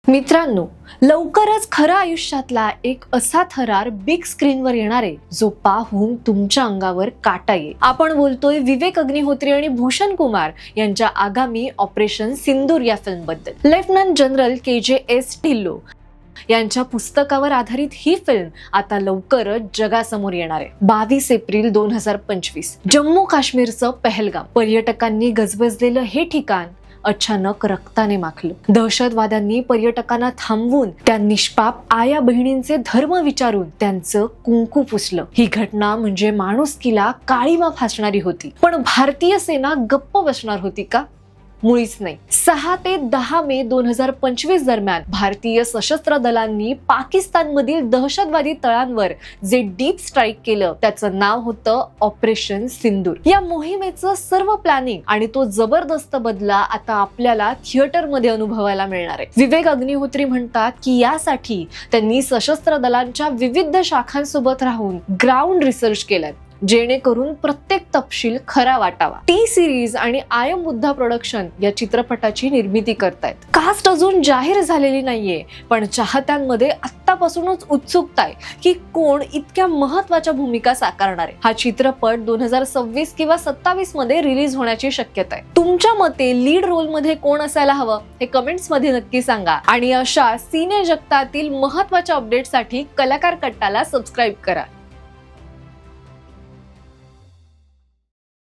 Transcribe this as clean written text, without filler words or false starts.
मित्रांनो, लवकरच खऱ्या आयुष्यातला एक असा थरार बिग स्क्रीनवर येणार आहे जो पाहून तुमच्या अंगावर काटा येईल. आपण बोलतोय विवेक अग्निहोत्री आणि भूषण कुमार यांच्या आगामी ऑपरेशन सिंदूर या फिल्म बद्दल. लेफ्टनंट जनरल KJS ढिल्लो यांच्या पुस्तकावर आधारित ही फिल्म आता लवकरच जगासमोर येणार आहे. 22 एप्रिल 2025 जम्मू काश्मीरचं पहलगाम. पर्यटकांनी गजबजलेलं हे ठिकाण अचानक रक्ताने माखलं. दहशतवाद्यांनी पर्यटकांना थांबवून त्या निष्पाप आया बहिणींचे धर्म विचारून त्यांचं कुंकू पुसलं. ही घटना म्हणजे माणुसकीला काळीमा फासणारी होती. पण भारतीय सेना गप्प बसणार होती का? मुळीच नाही. 6 ते 10 मे 2025 दरम्यान भारतीय सशस्त्र दलांनी पाकिस्तानमधील दहशतवादी तळांवर जे डीप स्ट्राईक केलं त्याचं नाव होतं ऑपरेशन सिंदूर. या मोहिमेचं सर्व प्लॅनिंग आणि तो जबरदस्त बदला आता आपल्याला थिएटरमध्ये अनुभवायला मिळणार आहे. विवेक अग्निहोत्री म्हणतात की यासाठी त्यांनी सशस्त्र दलांच्या विविध शाखांसोबत राहून ग्राउंड रिसर्च केलाय जेणेकरून प्रत्येक तपशील खरा वाटावा. T-Series आणि I Am बुद्धा प्रोडक्शन या चित्रपटाची निर्मिती करतायत. कास्ट अजून जाहीर झालेली नाहीये, पण चाहत्यांमध्ये आत्तापासूनच उत्सुकता आहे की कोण इतक्या महत्त्वाच्या भूमिका साकारणार आहे. हा चित्रपट 2026 किंवा 27 मध्ये रिलीज होण्याची शक्यता आहे. तुमच्या मते लीड रोल मध्ये कोण असायला हवं हे कमेंट्स मध्ये नक्की सांगा आणि अशा सिने जगतातील महत्त्वाच्या अपडेटसाठी कलाकार कट्टाला सबस्क्राईब करा.